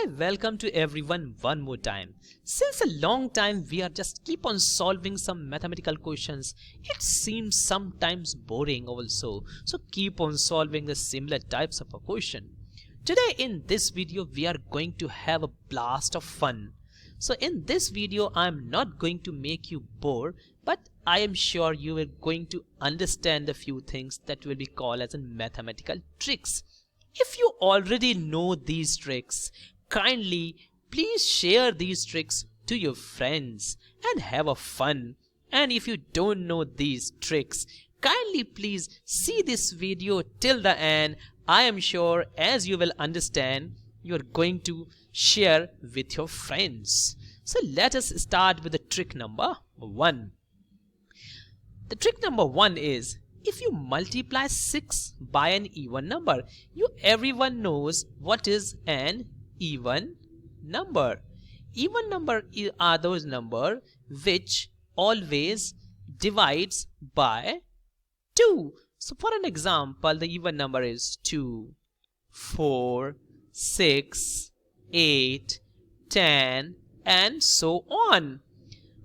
Hi, welcome to everyone one more time. Since a long time we are just keep on solving some mathematical questions. It seems sometimes boring also. So keep on solving the similar types of a question. Today in this video we are going to have a blast of fun. So in this video I am not going to make you bored, but I am sure you are going to understand a few things that will be called as in mathematical tricks. If you already know these tricks, kindly please share these tricks to your friends and have a fun. And if you don't know these tricks, kindly please see this video till the end. I am sure as you will understand, you are going to share with your friends. So let us start with the trick number 1. The trick number 1 is, if you multiply 6 by an even number, everyone knows what is an even number. Even number are those number which always divides by 2. So for an example, the even number is 2, 4, 6, 8, 10 and so on.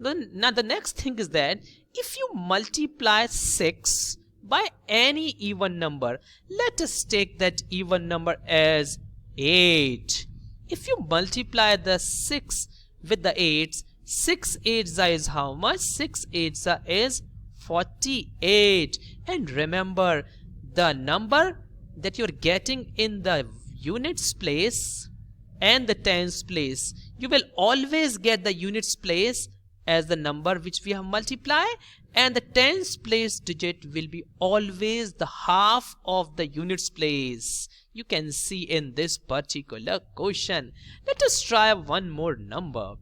Now the next thing is that if you multiply 6 by any even number, let us take that even number as 8. If you multiply the 6 with the 8s, 6 8s is how much? 6 8s is 48. And remember, the number that you're getting in the units place and the tens place, you will always get the units place as the number which we have multiplied, and the tens place digit will be always the half of the units place. You can see in this particular question. Let us try one more number.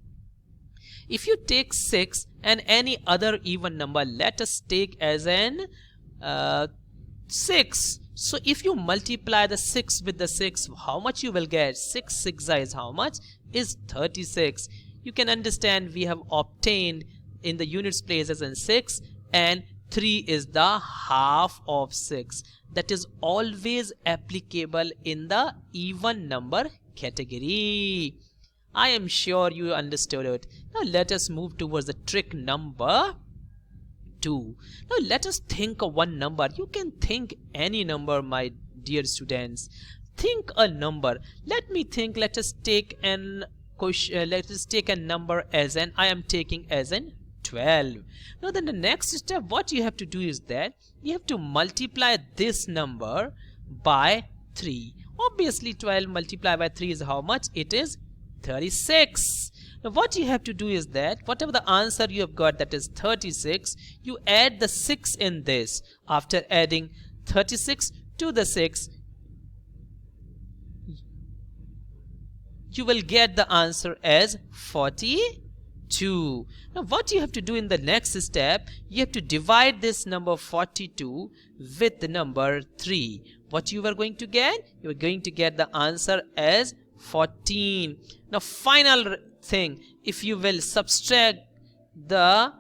If you take 6 and any other even number, let us take as an 6. So if you multiply the 6 with the 6, how much you will get? 6 6 is how much? Is 36. You can understand we have obtained in the units place as in 6, and 3 is the half of 6. That is always applicable in the even number category. I am sure you understood it. Now let us move towards the trick number 2. Now let us think of one number. You can think any number, my dear students. Think a number. Let me think. Let us take an question. Let us take a number as an, I am taking as an 12. Now then the next step, what you have to do is that you have to multiply this number by 3. Obviously 12 multiplied by 3 is how much? It is 36. Now what you have to do is that whatever the answer you have got, that is 36, you add the 6 in this. After adding 36 to the 6, you will get the answer as 42. Now what you have to do in the next step, you have to divide this number 42 with the number 3. What you are going to get? You are going to get the answer as 14. Now final thing, if you will subtract the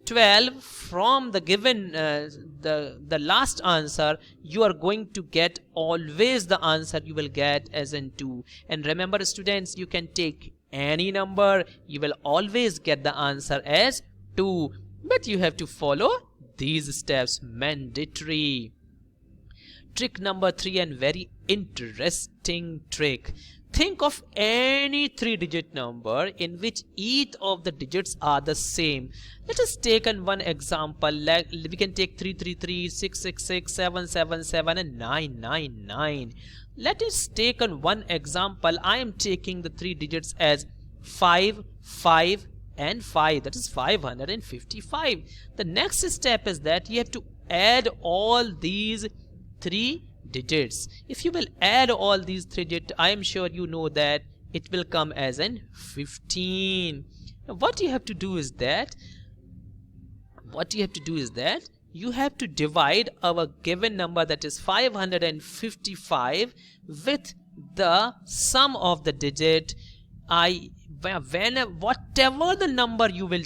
12 from the given the last answer, you are going to get always the answer you will get as in 2. And remember students, you can take any number, you will always get the answer as 2, but you have to follow these steps, mandatory. Trick number 3, and very interesting trick. Think of any 3-digit number in which each of the digits are the same. Let us take one example. Like we can take 333, 666, 777 and 999. Let us take one example. I am taking the 3 digits as 5, 5 and 5. That is 555. The next step is that you have to add all these 3 digits. If you will add all these 3 digits, I am sure you know that it will come as an 15. Now what you have to do is that you have to divide our given number, that is 555, with the sum of the digit. Whatever the number you will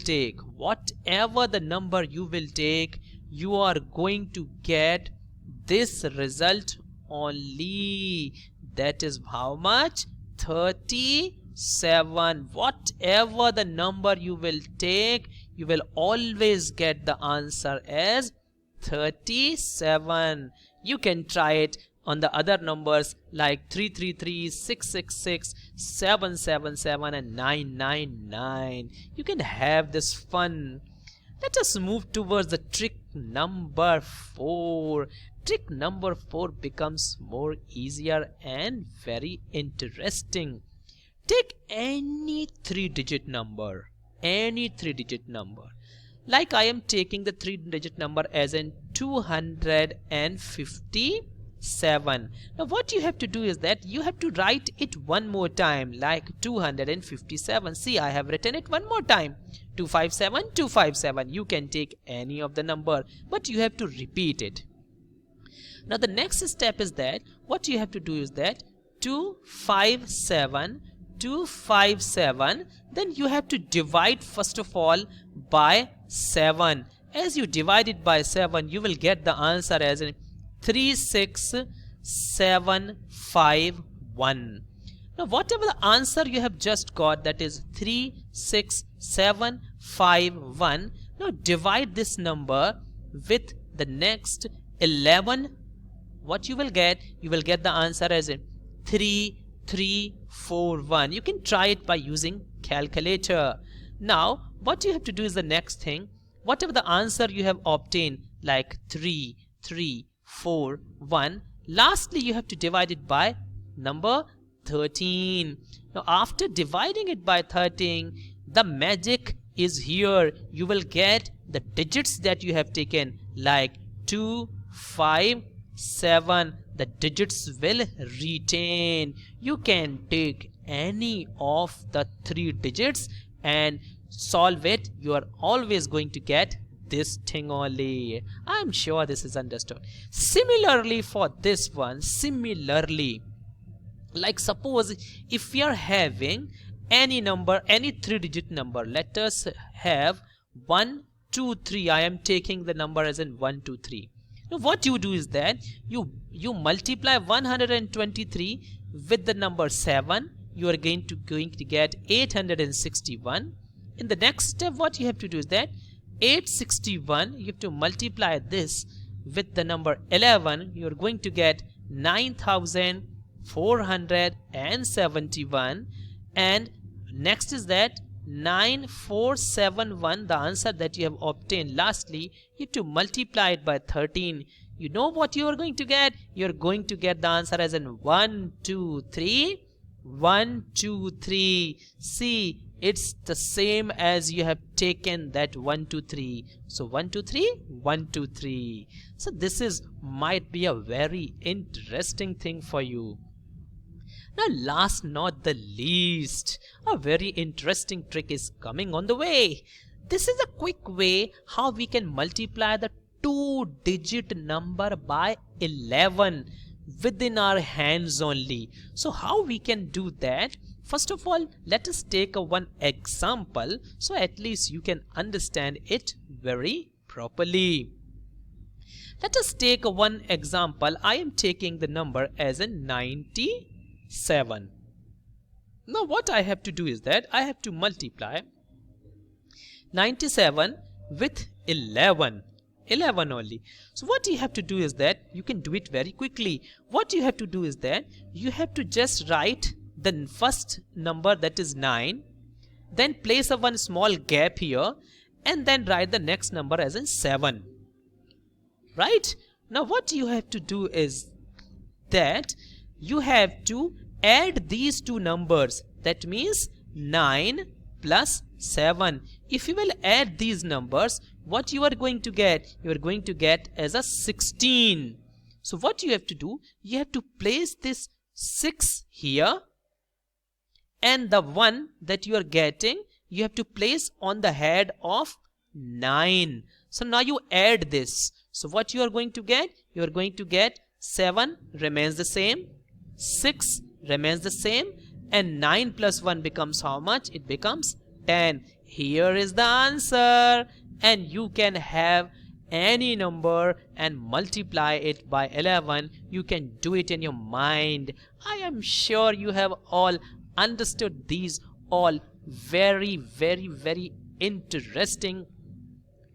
take, you are going to get this result only. That is how much? 37. Whatever the number you will take, you will always get the answer as 37. You can try it on the other numbers like 333, 666, 777 and 999. You can have this fun. Let us move towards the trick number 4. Trick number 4 becomes more easier and very interesting. Take any 3-digit number. Any 3-digit number. Like I am taking the 3-digit number as in 257. Now what you have to do is that you have to write it one more time like 257. See, I have written it one more time. 257, 257. You can take any of the number, but you have to repeat it. Now the next step is that what you have to do is that 257, 257. Then you have to divide first of all by 7. As you divide it by 7, you will get the answer as in 36751. Now whatever the answer you have just got, that is 36751. Now divide this number with the next 11. What you will get? You will get the answer as in 3341. You can try it by using calculator. Now what you have to do is the next thing. Whatever the answer you have obtained like 3341, lastly you have to divide it by number 13. Now after dividing it by 13, the magic is here. You will get the digits that you have taken like 2, 5, 7. The digits will retain. You can take any of the 3 digits and solve it. You are always going to get this thing only. I'm sure this is understood. Similarly for this one, like suppose if we are having any number, any 3-digit number, let us have 1, 2, 3. I am taking the number as in 1, 2, 3. Now what you do is that you multiply 123 with the number 7. You are going to get 861. In the next step, what you have to do is that 861, you have to multiply this with the number 11. You are going to get 9471. And next is that 9471, the answer that you have obtained. Lastly, you have to multiply it by 13. You know what you are going to get? You are going to get the answer as in 1, 2, 3. 1, 2, 3. See, it's the same as you have taken that 1, 2, 3. So 1, 2, 3, 1, 2, 3. So this might be a very interesting thing for you. Now last not the least, a very interesting trick is coming on the way. This is a quick way how we can multiply the 2-digit number by 11 within our hands only. So how we can do that? First of all, let us take one example so at least you can understand it very properly. Let us take one example. I am taking the number as a 97. Now what I have to do is that I have to multiply 97 with 11 only. So what you have to do is that you can do it very quickly. What you have to do is that you have to just write the first number, that is 9, then place one small gap here and then write the next number as in 7. Right? Now what you have to do is that you have to add these two numbers. That means 9 plus 7. If you will add these numbers, what you are going to get? You are going to get as a 16. So what you have to do? You have to place this 6 here, and the 1 that you are getting, you have to place on the head of 9. So now you add this. So what you are going to get? You are going to get 7 remains the same, 6 remains the same, and 9 plus 1 becomes how much? It becomes 10. Here is the answer, and you can have any number and multiply it by 11. You can do it in your mind. I am sure you have all understood these all very, very, very interesting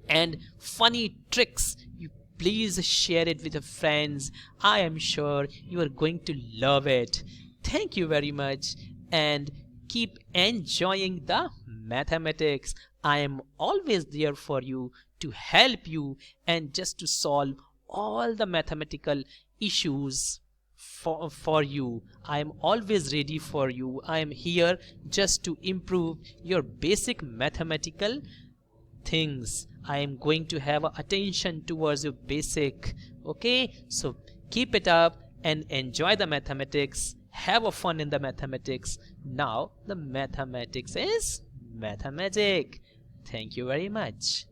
and funny tricks. You please share it with your friends. I am sure you are going to love it. Thank you very much and keep enjoying the mathematics. I am always there for you to help you and just to solve all the mathematical issues for you. I am always ready for you. I am here just to improve your basic mathematical things. I am going to have attention towards your basic. Okay, so keep it up and enjoy the mathematics. Have a fun in the mathematics. Now the mathematics is mathematic. Thank you very much.